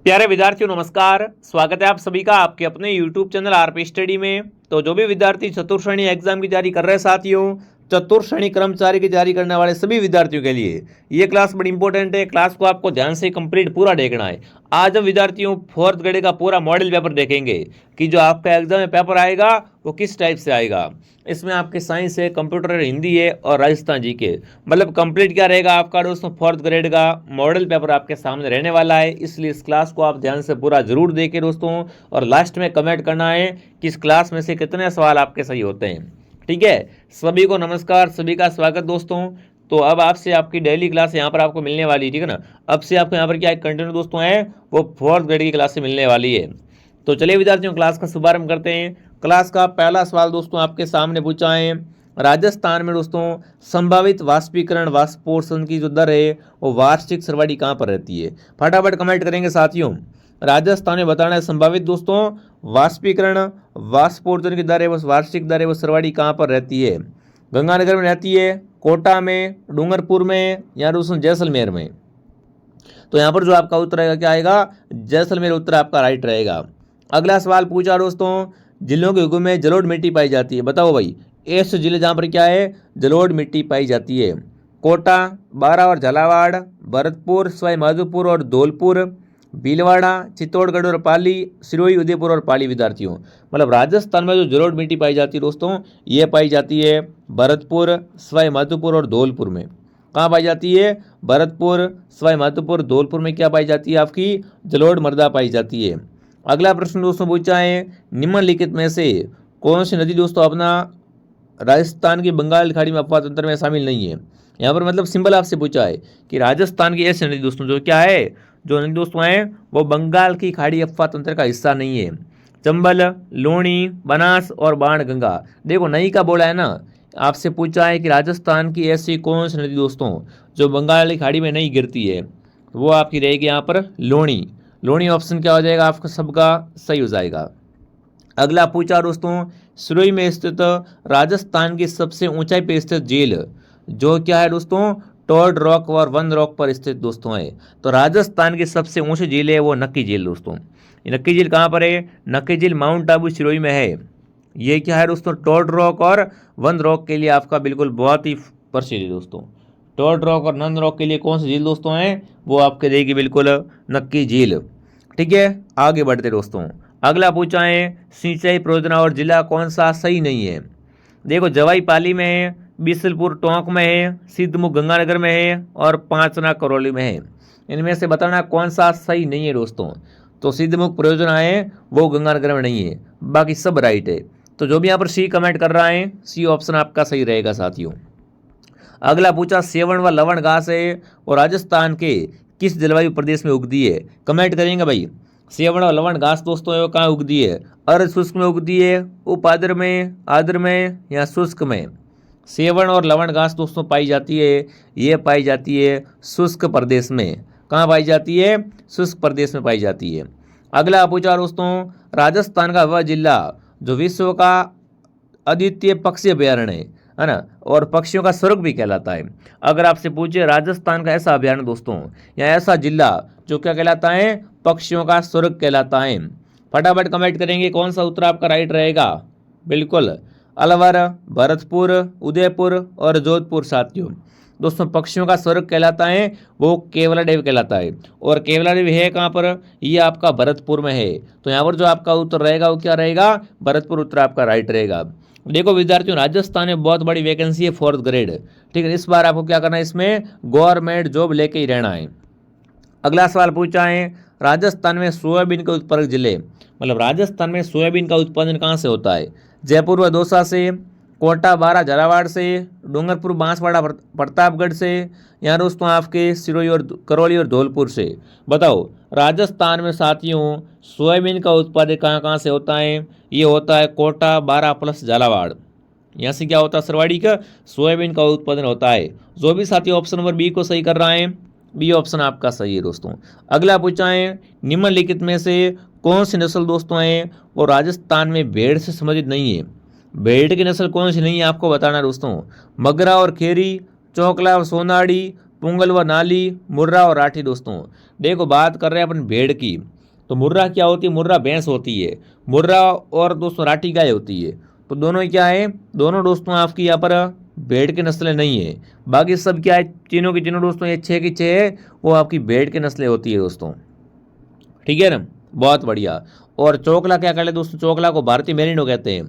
प्यारे विद्यार्थियों नमस्कार। स्वागत है आप सभी का आपके अपने YouTube चैनल आरपी स्टडी में। तो जो भी विद्यार्थी चतुर्थ श्रेणी एग्जाम की तैयारी कर रहे हैं साथियों, चतुर्थ श्रेणी कर्मचारी की तैयारी करने वाले सभी विद्यार्थियों के लिए ये क्लास बड़ी इंपॉर्टेंट है। क्लास को आपको ध्यान से कंप्लीट पूरा देखना है। आज हम विद्यार्थियों फोर्थ ग्रेड का पूरा मॉडल पेपर देखेंगे कि जो आपका एग्जाम में पेपर आएगा वो किस टाइप से आएगा। इसमें आपके साइंस है, कंप्यूटर है, हिंदी है और राजस्थान जी के, मतलब कंप्लीट क्या रहेगा आपका दोस्तों, फोर्थ ग्रेड का मॉडल पेपर आपके सामने रहने वाला है। इसलिए इस क्लास को आप ध्यान से पूरा जरूर देखें दोस्तों, और लास्ट में कमेंट करना है कि इस क्लास में से कितने सवाल आपके सही होते हैं। ठीक है, सभी को नमस्कार, सभी का स्वागत दोस्तों। तो अब आपसे आपकी डेली क्लास यहाँ पर आपको मिलने वाली है, ठीक है ना। अब से आपको यहाँ पर क्या कंटिन्यू दोस्तों है वो फोर्थ ग्रेड की क्लास से मिलने वाली है। तो चलिए विद्यार्थियों क्लास का शुभारंभ करते हैं। क्लास का पहला सवाल दोस्तों आपके सामने पूछा है, राजस्थान में दोस्तों संभावित वाष्पीकरण वाष्पोषण की जो दर है वो वार्षिक सर्वाधिक कहाँ पर रहती है। फटाफट कमेंट करेंगे साथियों। राजस्थान में बताना है संभावित दोस्तों वाष्पीकरण वाष्पोषण की दर है वो वार्षिक दर है वो सर्वाधिक कहाँ पर रहती है। गंगानगर में रहती है, कोटा में, डूंगरपुर में या दोस्तों जैसलमेर में। तो यहाँ पर जो आपका उत्तर रहेगा क्या आएगा, जैसलमेर उत्तर आपका राइट रहेगा। अगला सवाल पूछा दोस्तों, जिलों के युग में जलोढ़ मिट्टी पाई जाती है। बताओ भाई ऐसे जिले जहाँ पर क्या है जलोढ़ मिट्टी पाई जाती है। कोटा, बारा और झालावाड़, भरतपुर, सवाई माधोपुर और धौलपुर, भीलवाड़ा, चित्तौड़गढ़ और पाली, सिरोही, उदयपुर और पाली। विद्यार्थियों मतलब राजस्थान में जो जलोढ़ मिट्टी पाई जाती है दोस्तों ये पाई जाती है भरतपुर, सवाई माधोपुर और धौलपुर में। कहाँ पाई जाती है, भरतपुर, सवाई माधोपुर, धौलपुर में क्या पाई जाती है आपकी जलोढ़ मृदा पाई जाती है। अगला प्रश्न दोस्तों पूछा है, निम्नलिखित में से कौन सी नदी दोस्तों अपना राजस्थान की बंगाल की खाड़ी में अपवाद तंत्र में शामिल नहीं है। यहाँ पर मतलब सिंपल आपसे पूछा है कि राजस्थान की ऐसी नदी दोस्तों जो क्या है, जो नदी दोस्तों है वो बंगाल की खाड़ी अपवाद तंत्र का हिस्सा नहीं है। चंबल, लूणी, बनास और बाणगंगा। देखो नई का बोला है ना, आपसे पूछा है कि राजस्थान की ऐसी कौन सी नदी दोस्तों जो बंगाल की खाड़ी में नहीं गिरती है, वो आपकी रहेगी यहाँ पर लूणी। लूणी ऑप्शन क्या हो जाएगा आपका सबका सही हो जाएगा। अगला पूछा दोस्तों, सिरोही में स्थित राजस्थान की सबसे ऊंचाई पर स्थित झील जो क्या है दोस्तों, टॉर्ड रॉक और वन रॉक पर स्थित दोस्तों है। तो राजस्थान की सबसे ऊंची झील है वो नक्की झील दोस्तों। ये नक्की झील कहाँ पर है, नक्की झील माउंट आबू सिरोही में है। ये क्या है दोस्तों, टॉर्ड रॉक और वन रॉक के लिए आपका बिल्कुल बहुत ही प्रसिद्ध है दोस्तों। टॉर्ड रॉक और नन रॉक के लिए कौन सी झील दोस्तों है वो आपके देगी बिल्कुल नक्की झील। ठीक है, आगे बढ़ते दोस्तों। अगला पूछा है, सिंचाई परियोजना और जिला कौन सा सही नहीं है। देखो जवाई पाली में है, बीसलपुर टोंक में है, सिद्धमुख गंगानगर में है और पांचना करौली में है। इनमें से बताना कौन सा सही नहीं है दोस्तों। तो सिद्धमुख परियोजना है वो गंगानगर में नहीं है, बाकी सब राइट है। तो जो भी यहाँ पर सी कमेंट कर रहा है सी ऑप्शन आपका सही रहेगा साथियों। अगला पूछा, सेवण व लवण घास है और राजस्थान के किस जलवायु प्रदेश में उगती है। कमेंट करेंगे भाई। सेवण और लवण घास दोस्तों है वो कहाँ उगती है, अर्ध शुष्क में उगती है, उपाद्र में, आद्र में या शुष्क में। सेवण और लवण घास दोस्तों पाई जाती है, ये पाई जाती है शुष्क प्रदेश में। कहाँ पाई जाती है, शुष्क प्रदेश में पाई जाती है। अगला पूछा दोस्तों, राजस्थान का वह जिला जो विश्व का अद्वितीय पक्षी अभ्यारण्य है ना, और पक्षियों का स्वर्ग भी कहलाता है। अगर आपसे पूछे राजस्थान का ऐसा अभ्यारण्य दोस्तों या ऐसा जिला जो क्या कहलाता है, पक्षियों का स्वर्ग कहलाता है। फटाफट कमेंट करेंगे कौन सा उत्तर आपका राइट रहेगा। बिल्कुल अलवर, भरतपुर, उदयपुर और जोधपुर। साथियों दोस्तों पक्षियों का स्वर्ग कहलाता है वो केवलादेव कहलाता है, और केवलादेव है कहाँ पर, ये आपका भरतपुर में है। तो यहाँ पर जो आपका उत्तर रहेगा वो क्या रहेगा, भरतपुर उत्तर आपका राइट रहेगा। देखो विद्यार्थियों राजस्थान में बहुत बड़ी वैकेंसी है फोर्थ ग्रेड, ठीक है। इस बार आपको क्या करना है, इसमें गवर्नमेंट जॉब लेके ही रहना है। अगला सवाल पूछा है, राजस्थान में सोयाबीन के उत्पादक जिले, मतलब राजस्थान में सोयाबीन का उत्पादन कहाँ से होता है। जयपुर व दौसा से, कोटा, बारा, झालावाड़ से, डूंगरपुर, बांसवाड़ा, प्रतापगढ़ से या दोस्तों आपके सिरोही और करौली और धौलपुर से। बताओ राजस्थान में साथियों सोयाबीन का उत्पादन कहाँ कहाँ से होता है, ये होता है कोटा, बारा प्लस झालावाड़। यहाँ से क्या होता है, सरवाड़ी का सोयाबीन का उत्पादन होता है। जो भी साथी ऑप्शन नंबर बी को सही कर रहा है, बी ऑप्शन आपका सही है दोस्तों। अगला पूछा है, निम्नलिखित में से कौन सी नस्ल दोस्तों है वो राजस्थान में भेड़ से संबंधित नहीं है। भेड़ की नस्ल कौन सी नहीं है आपको बताना है दोस्तों। मगरा और खेरी, चौकला और सोनाड़ी, पुंगल व नाली, मुर्रा और राठी। दोस्तों देखो बात कर रहे हैं अपन भेड़ की, तो मुर्रा क्या होती है, मुर्रा भैंस होती है, मुर्रा और दोस्तों राठी गाय होती है। तो दोनों ही क्या है, दोनों दोस्तों आपकी यहाँ पर भेड़ की नस्लें नहीं है। बाकी सब क्या है, तीनों की तीनों दोस्तों, ये 6 की 6 है, वो आपकी भेड़ की नस्लें होती है दोस्तों। ठीक है ना, बहुत बढ़िया। और चोकला क्या कर ले दोस्तों, चोकला को भारतीय मेरिनो कहते हैं,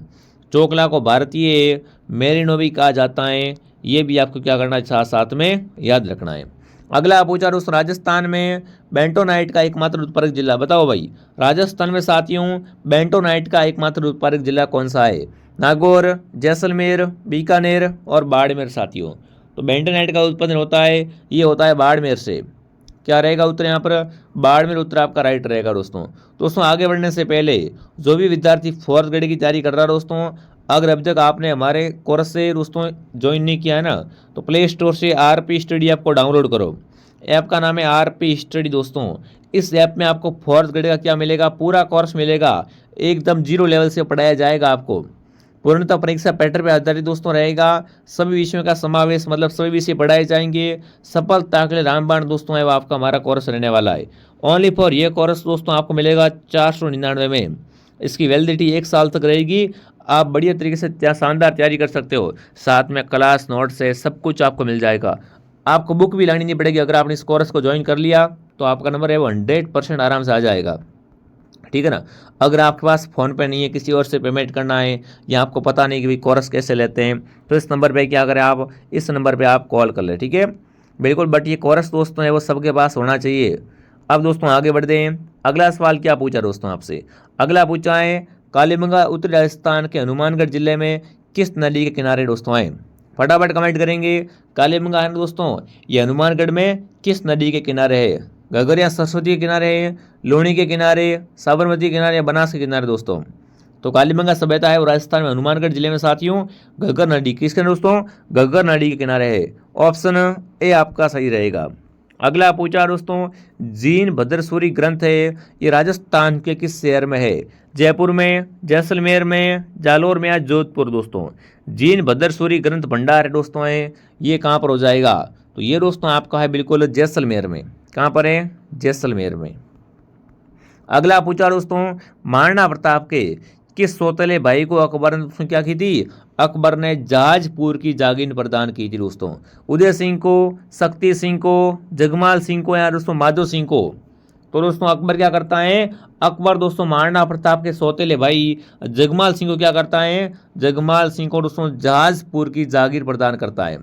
चोकला को भारतीय मेरिनो भी कहा जाता है। ये भी आपको क्या करना है, साथ साथ में याद रखना है। अगला पूछा दोस्तों, राजस्थान में बेंटोनाइट का एकमात्र उत्पादक जिला बताओ भाई। राजस्थान में साथियों बेंटोनाइट का एकमात्र उत्पादक जिला कौन सा है? नागौर, जैसलमेर, बीकानेर और बाड़मेर साथियों। तो बेंटोनाइट का उत्पादन होता है, ये होता है बाड़मेर से। क्या रहेगा उत्तर यहाँ पर, बाड़मेर उत्तर आपका राइट रहेगा दोस्तों। दोस्तों आगे बढ़ने से पहले जो भी विद्यार्थी फोर्थ ग्रेड की तैयारी कर रहा है दोस्तों, अगर अभी तक आपने हमारे कोर्स से दोस्तों ज्वाइन नहीं किया है ना, तो प्ले स्टोर से आरपी स्टडी ऐप को डाउनलोड करो। ऐप का नाम है आरपी स्टडी दोस्तों। इस ऐप में आपको फोर्थ ग्रेड का क्या मिलेगा, पूरा कोर्स मिलेगा, एकदम जीरो लेवल से पढ़ाया जाएगा आपको। पूर्णतः परीक्षा पैटर्न पर आधारित दोस्तों रहेगा, सभी विषयों का समावेश, मतलब सभी विषय पढ़ाए जाएंगे। सफलता के लिए रामबाण दोस्तों है वो आपका हमारा कोर्स रहने वाला है। ओनली फॉर ये कोर्स दोस्तों आपको मिलेगा 499 में। इसकी वैलिडिटी 1 साल तक रहेगी। आप बढ़िया तरीके से शानदार तैयारी कर सकते हो, साथ में क्लास नोट्स है, सब कुछ आपको मिल जाएगा। आपको बुक भी लानी नहीं पड़ेगी। अगर आपने इस कोर्स को ज्वाइन कर लिया तो आपका नंबर है वो 100% आराम से आ जाएगा। ठीक है ना। अगर आपके पास फ़ोन पे नहीं है, किसी और से पेमेंट करना है, या आपको पता नहीं कि भाई कोर्स कैसे लेते हैं, तो इस नंबर पे क्या करें, आप इस नंबर पे आप कॉल कर लें। ठीक है बिल्कुल। बट ये कोर्स दोस्तों है वो सबके पास होना चाहिए। अब दोस्तों आगे बढ़ते हैं। अगला सवाल क्या पूछा दोस्तों आपसे, अगला पूछा है कालीबंगा उत्तरी राजस्थान के हनुमानगढ़ जिले में किस नदी के किनारे दोस्तों आए। फटाफट कमेंट करेंगे। कालीबंगा है दोस्तों, ये हनुमानगढ़ में किस नदी के किनारे है? घग्गर या सरस्वती के किनारे है, लूणी के किनारे, साबरमती के किनारे या बनास के किनारे दोस्तों। तो कालीबंगा सभ्यता है वो राजस्थान में हनुमानगढ़ जिले में साथियों घग्गर नदी किसके दोस्तों, घग्गर नदी के किनारे है। ऑप्शन ए आपका सही रहेगा। अगला पूछा दोस्तों, जीन भद्रसूरी ग्रंथ है ये राजस्थान के किस शहर में है? जयपुर में, जैसलमेर में, जालोर में या जोधपुर दोस्तों। जीन भद्रसूरी ग्रंथ भंडार है दोस्तों है, ये कहाँ पर हो जाएगा? तो ये दोस्तों आपका है बिल्कुल जैसलमेर में। कहाँ पर है? जैसलमेर में। अगला पूछा दोस्तों, महाराणा प्रताप के किस सौतेले भाई को अकबर ने दोस्तों क्या की थी? अकबर ने जहाजपुर की जागीर प्रदान की थी दोस्तों। उदय सिंह को, शक्ति सिंह को, जगमाल सिंह को या दोस्तों माधो सिंह को। तो दोस्तों अकबर क्या करता है, अकबर दोस्तों महाराणा प्रताप के सौतेले भाई जगमाल सिंह को क्या करता है, जगमाल सिंह को दोस्तों जहाजपुर की जागीर प्रदान करता है।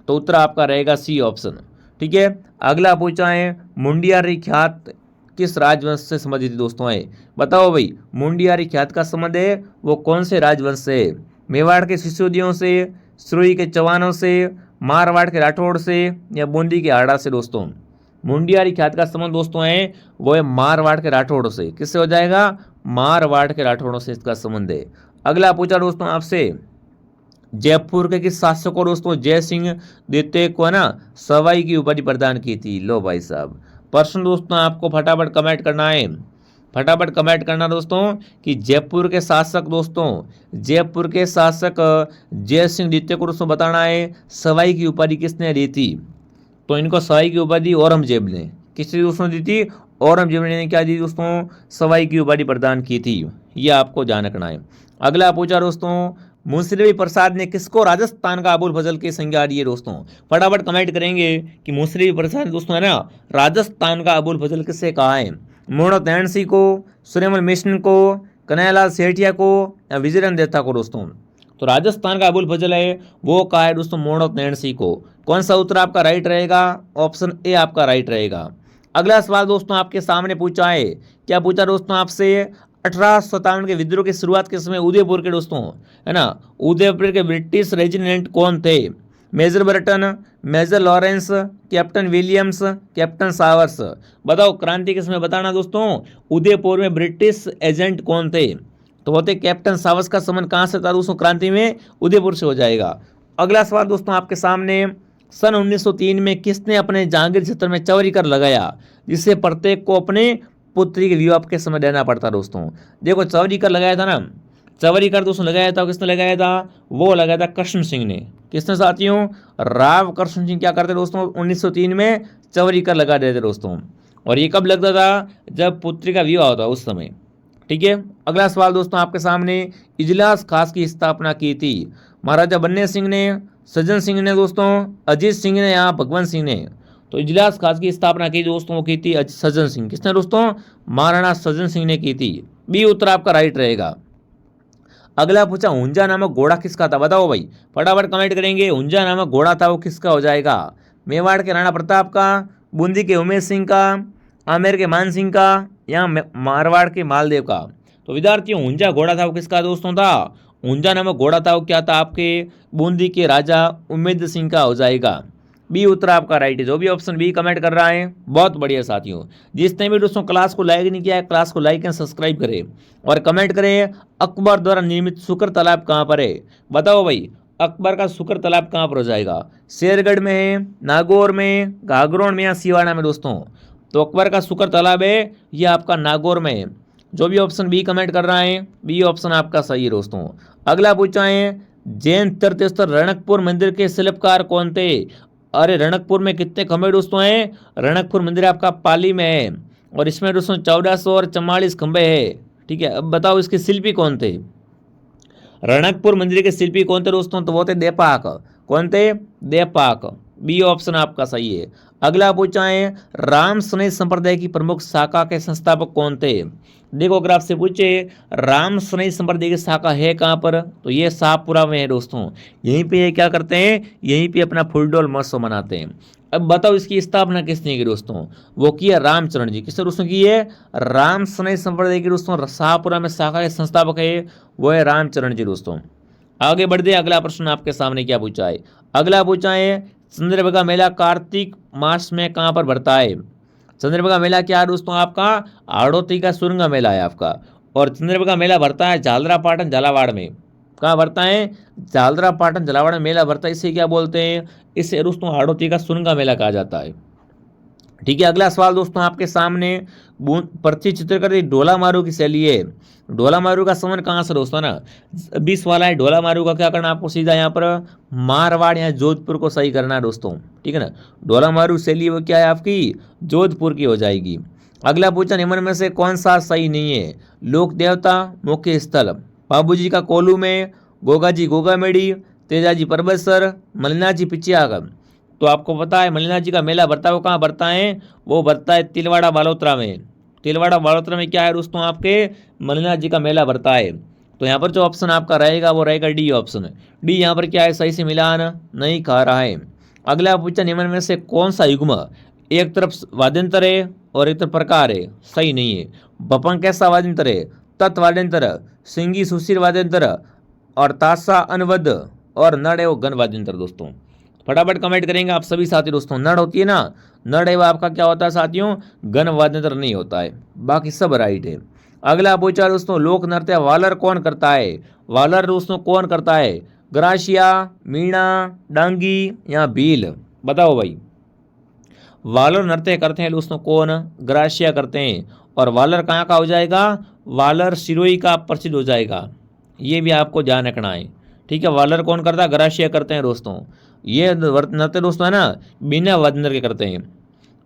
तो उत्तर आपका रहेगा सी ऑप्शन। ठीक है। अगला पूछा है, मुंडियारी ख्यात किस राजवंश से संबंधित दोस्तों है? बताओ भाई, मुंडियारी ख्यात का संबंध है वो कौन से राजवंश से? मेवाड़ के सिसोदियों से, सुरई के चौहानों से, मारवाड़ के राठौड़ से या बूंदी के हाड़ा से दोस्तों। मुंडियारी ख्यात का संबंध दोस्तों है वो है मारवाड़ के राठौड़ों से। किससे हो जाएगा? मारवाड़ के राठौड़ों से इसका संबंध है। अगला पूछा दोस्तों आपसे, जयपुर के किस शासक को दोस्तों जय सिंह द्वितीय को है ना सवाई की उपाधि प्रदान की थी? लो भाई साहब, प्रश्न दोस्तों आपको फटाफट कमेंट करना है, फटाफट कमेंट करना दोस्तों कि जयपुर के शासक दोस्तों, जयपुर के शासक जय सिंह द्वितीय को दोस्तों बताना है सवाई की उपाधि किसने दी थी? तो इनको सवाई की उपाधि औरंगजेब ने, किसने दोस्तों दी थी? औरंगजेब ने क्या दी दोस्तों? सवाई की उपाधि प्रदान की थी। यह आपको ध्यान रखना है। अगला पूछा दोस्तों, मुंशी प्रसाद ने किसको राजस्थान का अबुल फजल की संज्ञा दी है दोस्तों? फटाफट कमेंट करेंगे कि मुंशी प्रसाद दोस्तों है ना राजस्थान का अबुल फजल किससे कहा है? मोहम्मद नैन सिंह को, सूर्यमल मिशन को, कन्हैयालाल सेठिया को या विजयेंद्र देवता को दोस्तों। तो राजस्थान का अबुल फजल है वो कहा है दोस्तों मोहम्मद नैन सिंह को। कौन सा उत्तर आपका राइट रहेगा? ऑप्शन ए आपका राइट रहेगा। अगला सवाल दोस्तों आपके सामने पूछा है, क्या पूछा दोस्तों आपसे? 1857 के विद्रोह की शुरुआत के समय उदयपुर के दोस्तों है ना, उदयपुर के ब्रिटिश रेजिडेंट कौन थे? Major Burton, major Lawrence, captain Williams, captain Showers. बताओ क्रांति के समय बताना दोस्तों उदयपुर में ब्रिटिश एजेंट कौन थे? तो होते कैप्टन सावर्स का संबंध कहाँ से था दोस्तों क्रांति में? उदयपुर से हो जाएगा। अगला सवाल दोस्तों आपके सामने, सन 1903 में किसने अपने जहांगीर क्षेत्र में चौरी कर लगाया जिससे प्रत्येक को अपने पुत्री के विवाह के समय देना पड़ता दोस्तों? देखो चौरी कर लगाया था ना, चौरी कर दोस्तों लगाया था, किसने लगाया था? वो लगाया था कृष्ण सिंह ने। किसने साथियों? राव कृष्ण सिंह क्या करते दोस्तों 1903 में चौरी कर लगा देते दोस्तों। और ये कब लगता था? जब पुत्री का विवाह होता उस समय। ठीक है, अगला सवाल दोस्तों आपके सामने, इजलास खास की स्थापना की थी? महाराजा बन्ने सिंह ने, सज्जन सिंह ने दोस्तों, अजीत सिंह ने या भगवंत सिंह ने? तो इजलास खास की स्थापना की दोस्तों वो की थी सज्जन सिंह। किसने दोस्तों? महाराणा सज्जन सिंह ने की थी। बी उत्तर आपका राइट रहेगा। अगला पूछा, हुंजा नामक घोड़ा किसका था? बताओ भाई, फटाफट कमेंट करेंगे। हुंजा नामक घोड़ा था वो किसका हो जाएगा? मेवाड़ के राणा प्रताप का, बूंदी के उमेश सिंह का, आमेर के मान सिंह का, या मारवाड़ के मालदेव का? तो विद्यार्थियों, हुंजा घोड़ा था वो किसका दोस्तों था? हुंजा नामक घोड़ा था वो क्या था? आपके बूंदी के राजा उमेद सिंह का हो जाएगा। बी उत्तर आपका राइट है। जो भी ऑप्शन बी कमेंट कर रहा है बहुत बढ़िया साथियों। जिसने भी दोस्तों क्लास को लाइक नहीं किया है, क्लास को लाइक एंड सब्सक्राइब करें और कमेंट करें, अकबर द्वारा निर्मित शुक्र तालाब कहाँ पर है? बताओ भाई, अकबर का शुक्र तालाब कहाँ पर हो जाएगा? शेरगढ़ में है, नागौर में, घाघरोन में या सिवाना में दोस्तों? तो अकबर का शुक्र तालाब है ये आपका नागौर में है। जो भी ऑप्शन बी कमेंट कर रहा है बी ऑप्शन आपका सही है दोस्तों। अगला पूछा है, जैन तीर्थस्थल रणकपुर मंदिर के शिल्पकार कौन थे? अरे रणकपुर में कितने खंबे दोस्तों हैं? रणकपुर मंदिर आपका पाली में है और इसमें दोस्तों 1444 खंबे है। ठीक है, अब बताओ इसके शिल्पी कौन थे? रणकपुर मंदिर के शिल्पी कौन थे दोस्तों? तो वो थे देपाक। कौन थे? देपाक। बी ऑप्शन आपका सही है। अगला पूछा है, राम स्नेह संप्रदाय की प्रमुख शाखा के संस्थापक कौन थे? देखो, अगर आपसे पूछे राम स्नेह संप्रदाय की शाखा है कहाँ पर, तो ये शाहपुरा में है दोस्तों। यहीं पे ये क्या करते हैं? यहीं पे अपना फुलडोल महोत्सव मनाते हैं। अब बताओ इसकी स्थापना किसने की दोस्तों? वो की है रामचरण जी। किसने दोस्तों की है? राम स्नेह संप्रदाय की दोस्तों शाहपुरा में शाखा के संस्थापक है वो है रामचरण जी दोस्तों। आगे बढ़ते, अगला प्रश्न आपके सामने क्या पूछा है? अगला पूछा है, चंद्रभागा मेला कार्तिक मास में कहाँ पर भरता है? चंद्रभागा मेला क्या है दोस्तों? आपका हाड़ौती का सुरंगा मेला है आपका। और चंद्रभागा मेला भरता है झालरा पाटन झालावाड़ में। कहाँ भरता है? झालरा पाटन झालावाड़ में मेला भरता है। इसे क्या बोलते हैं? इसे दोस्तों हाड़ौती का सुरंगा मेला कहा जाता है। ठीक है, अगला सवाल दोस्तों आपके सामने, पृथ्वी चित्रकारी ढोला मारू की शैली है। ढोला मारू का संबंध कहाँ से दोस्तों ना? 20 वाला है। ढोला मारू का क्या करना आपको? सीधा यहाँ पर मारवाड़ या जोधपुर को सही करना है दोस्तों। ठीक है ना, ढोला मारू शैली वो क्या है आपकी? जोधपुर की हो जाएगी। अगला पूछा, निम्न में से कौन सा सही नहीं है? लोक देवता मुख्य स्थल, बाबूजी का कोलू में, गोगा जी गोगामेड़ी, तेजा जी परबतसर, मलिना जी पिचियागम। तो आपको पता है मलिना जी का मेला भरता है वो कहाँ भरता है? वो भरता है तिलवाड़ा बालोतरा में। तिलवाड़ा बालोतरा में क्या है दोस्तों? आपके मलिना जी का मेला भरता है। तो यहाँ पर जो ऑप्शन आपका रहेगा वो रहेगा डी ऑप्शन। डी यहाँ पर क्या है? सही से मिलान नहीं खा रहा है। अगला पूछा, निम्न में से कौन सा युग्म एक तरफ वाद्यंतर है और एक तरफ प्रकार है? सही नहीं है। बपंग कैसा वाद्यंतर है? तत्वाद्यंतर, सिंगी सुशीर वाद्यंतर और तासा अनवद और नड़ एवं गण वाद्यंतर दोस्तों। फटाफट कमेंट करेंगे आप सभी साथी दोस्तों। नड़ होती है ना, नड़ एवं आपका क्या होता है साथियों? गण वाद्यंत्र नहीं होता है, बाकी सब राइट है। अगला पूछा दोस्तों, लोक नृत्य वालर कौन करता है? वालर दोस्तों कौन करता है? ग्राशिया, मीणा, डांगी या भील? बताओ भाई, वालर नृत्य करते हैं दोस्तों कौन? ग्राशिया करते हैं। और वालर कहाँ का हो जाएगा? वालर सिरोही का प्रसिद्ध हो जाएगा। ये भी आपको ध्यान रखना है। ठीक है, वालर कौन करता है? ग्राशिया करते हैं दोस्तों। ये नृत्य दोस्तों है ना, बिना वाद्यंत्र के करते हैं।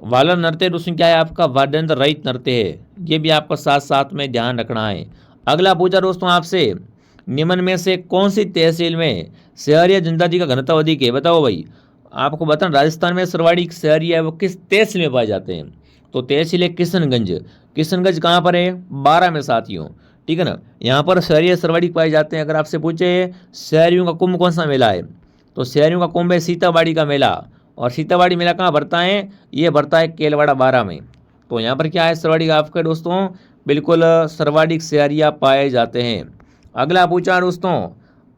वालर नृत्य दोस्तों क्या है? आपका वाद्यंत्र रहित नृत्य है। ये भी आपको साथ साथ में ध्यान रखना है। अगला पूछा दोस्तों आपसे, निम्न में से कौन सी तहसील में शहरी जनजाति का घनत्व अधिक है? बताओ भाई, आपको बताना राजस्थान में सरवाड़ी शहरी है वो किस तहसील में पाए जाते हैं? तो तहसील है किशनगंज। किशनगंज कहाँ पर है? 12 में साथियों। ठीक है ना, यहाँ पर शहरी सरवाड़ी पाए जाते हैं। अगर आपसे पूछे शहरियों का कुंभ कौन सा मेला है, तो शहरियों का कुंभ है सीताबाड़ी का मेला। और सीताबाड़ी मेला कहाँ भरता है? ये भरता है केलवाड़ा 12 में। तो यहाँ पर क्या है सरवाड़ी का आपके दोस्तों? बिल्कुल सरवाड़ी शहरिया पाए जाते हैं। अगला पूछा दोस्तों,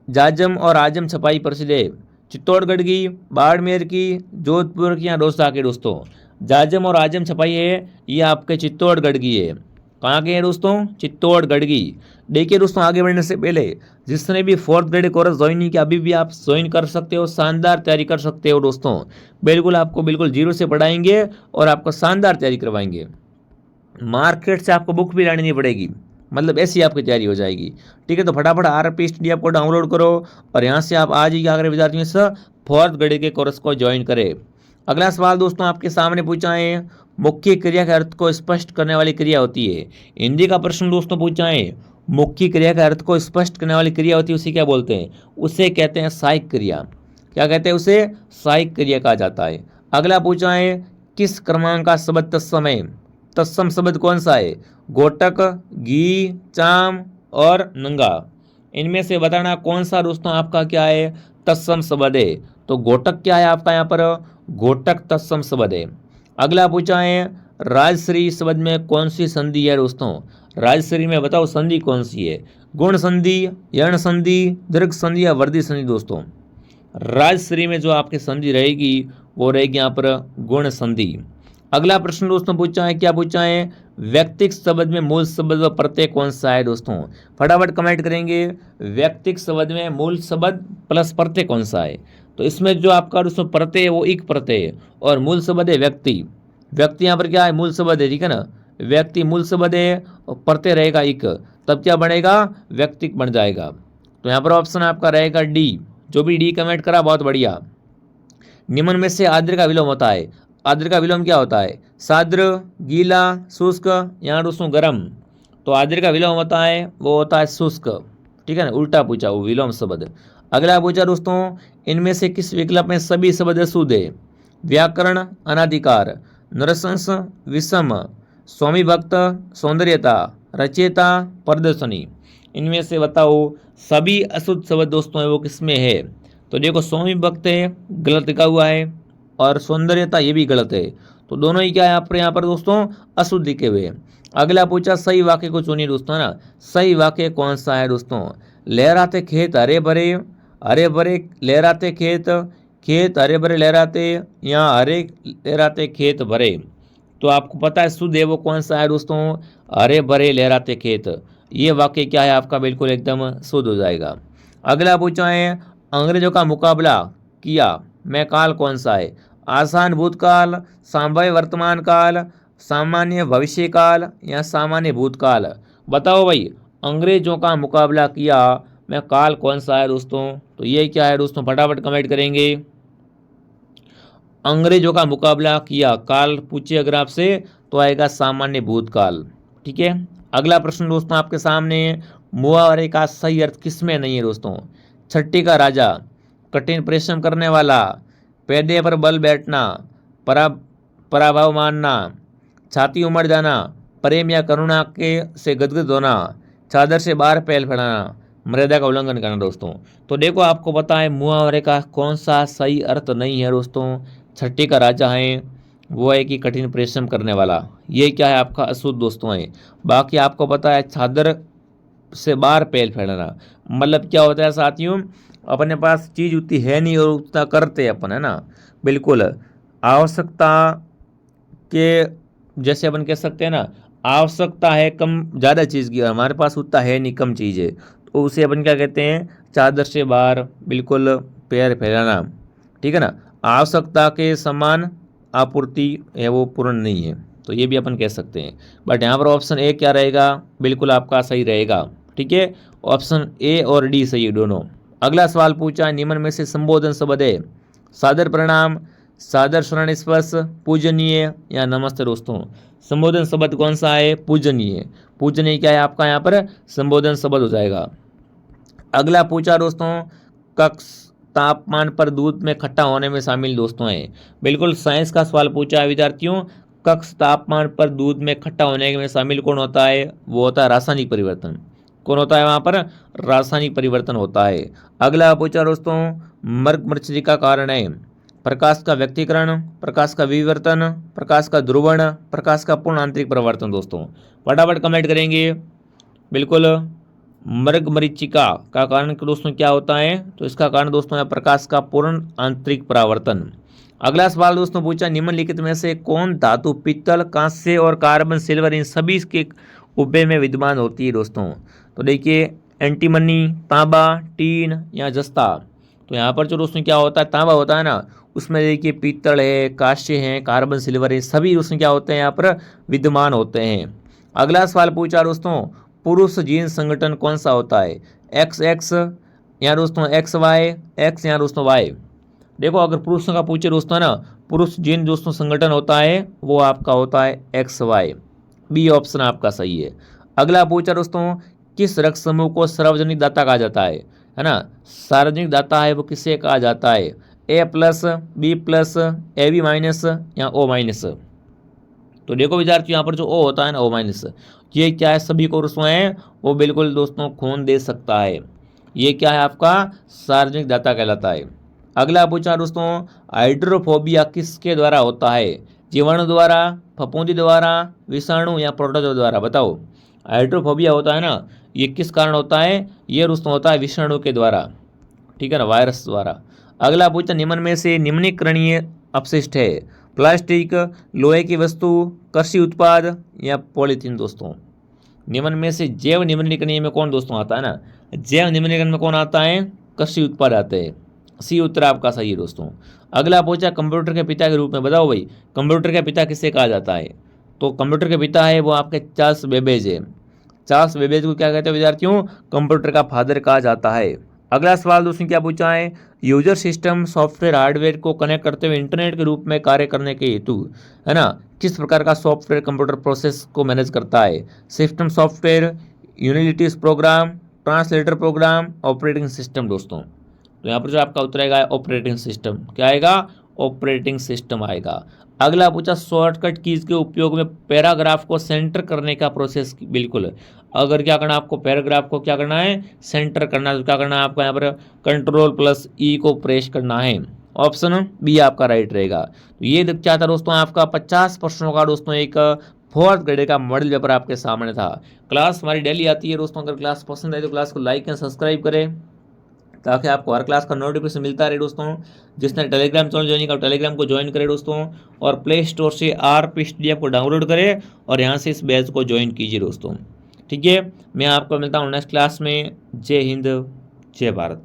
जाजम और आजम छपाई प्रसिद्ध है। चित्तौड़गढ़ की, बाड़मेर की, जोधपुर की या दौसा की दोस्तों? जाजम और आजम छपाई है ये आपके चित्तौड़गढ़ की है। कहाँ के हैं दोस्तों? चित्तौड़गढ़ की। देखिए दोस्तों, आगे बढ़ने से पहले जिसने भी 4th ग्रेड कोर्स ज्वाइन नहीं किया अभी भी आप ज्वाइन कर सकते हो, शानदार तैयारी कर सकते हो दोस्तों। बिल्कुल आपको बिल्कुल जीरो से पढ़ाएंगे और आपको शानदार तैयारी करवाएंगे। मार्केट से आपको बुक भी लानी नहीं पड़ेगी, मतलब ऐसी आपकी तैयारी हो जाएगी। ठीक है, तो फटाफट RP स्टडी ऐप को डाउनलोड करो और यहाँ से आप आज ही क्या करें विद्यार्थियों से 4th ग्रेड के कोर्स को ज्वाइन करें। अगला सवाल दोस्तों आपके सामने पूछा है, मुख्य क्रिया के अर्थ को स्पष्ट करने वाली क्रिया होती है। हिंदी का प्रश्न दोस्तों पूछा है, मुख्य क्रिया के अर्थ को स्पष्ट करने वाली क्रिया होती है, उसे क्या बोलते हैं? उसे कहते हैं सहायक क्रिया। क्या कहते हैं? उसे सहायक क्रिया कहा जाता है। अगला पूछा है, किस क्रमांक का शब्द तत्सम है? तत्सम शब्द कौन सा है? घोटक, घी, चाम और नंगा। इनमें से बताना कौन सा दोस्तों आपका क्या है? तत्सम शब्द है। तो घोटक क्या है आपका यहाँ पर? घोटक तत्सम शब्द है। अगला पूछा है, राजश्री शब्द में कौन सी संधि है दोस्तों? राजश्री में बताओ संधि कौन सी है? गुण संधि, यण संधि, दीर्घ संधि या वर्धी संधि दोस्तों? राजश्री में जो आपकी संधि रहेगी वो रहेगी यहाँ पर गुण संधि। अगला प्रश्न दोस्तों पूछा है, क्या पूछा है? व्यक्तिक शब्द में मूल शब्द व प्रत्यय कौन सा है दोस्तों? फटाफट कमेंट करेंगे, व्यक्तिक शब्द में मूल शब्द प्लस प्रत्यय कौन सा है? तो इसमें जो आपका दोस्तों प्रत्यय है वो एक प्रत्यय है और मूल शब्द है व्यक्ति। व्यक्ति यहाँ पर क्या है? मूल शब्द है, ठीक है ना। व्यक्ति मूल शब्द है और प्रत्यय रहेगा एक, तब क्या बनेगा? व्यक्तिक बन जाएगा। तो यहाँ पर ऑप्शन आपका रहेगा डी। जो भी डी कमेंट करा बहुत बढ़िया। निम्न में से आर्द्र का विलोम होता है। आर्द्र का विलोम क्या होता है? साद्र, गीला, शुष्क, यहाँ दोस्तों गर्म। तो आर्द्र का विलोम होता है वो होता है शुष्क, ठीक है ना। उल्टा पूछा वो विलोम शब्द। अगला पूछा दोस्तों, इनमें से किस विकल्प में सभी शब्द शुद्ध है? व्याकरण, अनाधिकार, नरसंस, विषम, स्वामी भक्त, सौंदर्यता, रचयिता, प्रदर्शनी। इनमें से बताओ सभी अशुद्ध शब्द दोस्तों है वो किसमें है? तो देखो स्वामी भक्त है, गलत लिखा हुआ है, और सौंदर्यता ये भी गलत है। तो दोनों ही क्या है यहाँ पर दोस्तों? अशुद्ध लिखे हुए। अगला पूछा, सही वाक्य को चुनिए दोस्तों, ना। सही वाक्य कौन सा है दोस्तों? लहराते खेत हरे भरे, हरे भरे लहराते खेत, खेत हरे भरे लहराते, यहाँ हरे लहराते खेत भरे। तो आपको पता है शुद्ध है वो कौन सा है दोस्तों? हरे भरे लहराते खेत। ये वाक्य क्या है आपका? बिल्कुल एकदम शुद्ध हो जाएगा। अगला पूछा है, अंग्रेजों का मुकाबला किया में काल कौन सा है? आसान भूतकाल, संभाव्य वर्तमान काल, सामान्य भविष्य काल या सामान्य भूतकाल। बताओ भाई, अंग्रेजों का मुकाबला किया में काल कौन सा है दोस्तों? तो ये क्या है दोस्तों? फटाफट कमेंट करेंगे। अंग्रेजों का मुकाबला किया काल पूछिए अगर आपसे तो आएगा सामान्य भूतकाल, ठीक है। अगला प्रश्न दोस्तों आपके सामने, मुहावरे का सही अर्थ किसमें नहीं है दोस्तों? छट्टी का राजा, कठिन परिश्रम करने वाला, पैदे पर बल बैठना, पराभव मानना, छाती उमड़ जाना, प्रेम या करुणा के से गदगद होना, चादर से बाहर पैर फैलाना, मर्यादा का उल्लंघन करना दोस्तों। तो देखो आपको पता है मुहावरे का कौन सा सही अर्थ नहीं है दोस्तों? छट्टी का राजा है वो है कि कठिन परिश्रम करने वाला, ये क्या है आपका? अशुद्ध दोस्तों है। बाकी आपको पता है चादर से बाहर पैर फैलाना, मतलब क्या होता है साथियों? अपने पास चीज़ उतनी है नहीं और उतना करते अपन, है ना। बिल्कुल आवश्यकता के जैसे अपन कह सकते हैं ना, आवश्यकता है कम ज़्यादा चीज़ की, हमारे पास उतना है नहीं, कम चीज़ है, तो उसे अपन क्या कहते हैं? चादर से बाहर बिल्कुल पैर फैलाना, ठीक है ना। आवश्यकता के समान आपूर्ति है वो पूर्ण नहीं है, तो ये भी अपन कह सकते हैं। बट यहाँ पर ऑप्शन ए क्या रहेगा? बिल्कुल आपका सही रहेगा, ठीक है। ऑप्शन ए और डी सही है दोनों। अगला सवाल पूछा, निम्न में से संबोधन शब्द है? सादर प्रणाम, सादर शरण स्पर्श, पूजनीय या नमस्ते दोस्तों। संबोधन शब्द कौन सा है? पूजनीय। पूजनीय क्या है आपका यहाँ पर? संबोधन शब्द हो जाएगा। अगला पूछा दोस्तों, कक्ष तापमान पर दूध में खट्टा होने में शामिल दोस्तों है? बिल्कुल साइंस का सवाल पूछा है विद्यार्थियों। कक्ष तापमान पर दूध में खट्टा होने में शामिल कौन होता है? वो होता है रासायनिक परिवर्तन। कौन होता है वहाँ पर? रासायनिक परिवर्तन होता है। अगला पूछा दोस्तों, मर्ग मरीचिका का कारण है? प्रकाश का व्यक्तीकरण, प्रकाश का विवर्तन, प्रकाश का ध्रुवण, प्रकाश का पूर्ण आंतरिक परिवर्तन दोस्तों। फटाफट कमेंट करेंगे। बिल्कुल मर्ग मरीचिका का कारण दोस्तों क्या होता है? तो इसका कारण दोस्तों है प्रकाश का पूर्ण आंतरिक परावर्तन। अगला सवाल दोस्तों पूछा, निम्नलिखित में से कौन धातु पित्तल, कांस्य और कार्बन सिल्वर इन सभी के उभय में विद्यमान होती है दोस्तों? तो देखिए एंटीमनी, तांबा, टीन या जस्ता। तो यहाँ पर जो दोस्तों क्या होता है? तांबा होता है ना, उसमें देखिए पीतल है, कांस्य है, कार्बन सिल्वर है, सभी दोस्तों क्या होते हैं यहाँ पर? विद्यमान होते हैं। अगला सवाल पूछा दोस्तों, पुरुष जीन संगठन कौन सा होता है? XX या दोस्तों XY, X या दोस्तों Y। देखो अगर पुरुषों का पूछे दोस्तों ना, पुरुष जिन दोस्तों संगठन होता है वो आपका होता है XY, बी ऑप्शन आपका सही है। अगला पूछा दोस्तों, किस रक्त समूह को सार्वजनिक दाता कहा जाता है ना। सार्वजनिक दाता है वो किसे कहा जाता है, A+, B+, AB- या O-। तो देखो विद्यार्थियों यहाँ पर जो O होता है ना, O-, ये क्या है, सभी को दोस्तों है वो बिल्कुल दोस्तों खून दे सकता है, ये क्या है आपका सार्वजनिक दाता कहलाता है। अगला पूछा दोस्तों, हाइड्रोफोबिया किसके द्वारा होता है, जीवाणु द्वारा, फफूंदी द्वारा, विषाणु या प्रोटोजोआ द्वारा, बताओ। हाइड्रोफोबिया होता है ना, ये किस कारण होता है, ये दोस्तों होता है विषाणु के द्वारा, ठीक है ना, वायरस द्वारा। अगला पूछा, निम्न में से निम्नीकरणीय अपशिष्ट है, प्लास्टिक, लोहे की वस्तु, कृषि उत्पाद या पॉलीथीन दोस्तों। निम्न में से जैव निम्नीकरणीय में कौन दोस्तों आता है ना, जैव निम्नीकरण में कौन आता है, कृषि उत्पाद आते हैं, सी उत्तर आपका सही है दोस्तों। अगला पूछा, कंप्यूटर के पिता के रूप में बताओ भाई, कंप्यूटर के पिता किसे कहा जाता है, तो कंप्यूटर के पिता है वो आपके चार्ल्स बेबेज है। चार्ल्स बेबेज को क्या कहते हैं विद्यार्थियों, कंप्यूटर का फादर कहा जाता है। अगला सवाल दोस्तों क्या पूछा है, यूजर सिस्टम सॉफ्टवेयर हार्डवेयर को कनेक्ट करते हुए इंटरनेट के रूप में कार्य करने के हेतु, है ना, किस प्रकार का सॉफ्टवेयर कंप्यूटर प्रोसेस को मैनेज करता है, system software, utilities program, translator program, operating system दोस्तों। तो यहाँ पर जो आपका उत्तर आएगा ऑपरेटिंग सिस्टम, क्या आएगा, ऑपरेटिंग सिस्टम आएगा। अगला पूछा, शॉर्टकट कीज के उपयोग में पैराग्राफ को सेंटर करने का प्रोसेस, बिल्कुल अगर क्या करना आपको पैराग्राफ को क्या करना है, सेंटर करना है, तो क्या करना है आपको यहाँ पर Ctrl+E को प्रेस करना है, ऑप्शन बी आपका राइट रहेगा। तो ये क्या था दोस्तों, आपका 50 प्रश्नों का दोस्तों एक 4th ग्रेड का मॉडल पेपर आपके सामने था। क्लास हमारी डेली आती है दोस्तों, अगर क्लास पसंद आए तो क्लास को लाइक एंड सब्सक्राइब करें ताकि आपको हर क्लास का नोटिफिकेशन मिलता रहे दोस्तों। जिसने टेलीग्राम चैनल ज्वाइन किया टेलीग्राम को ज्वाइन करें दोस्तों, और प्ले स्टोर से RP ऐप को डाउनलोड करें और यहाँ से इस बैच को ज्वाइन कीजिए दोस्तों, ठीक है। मैं आपको मिलता हूँ नेक्स्ट क्लास में। जय हिंद, जय भारत।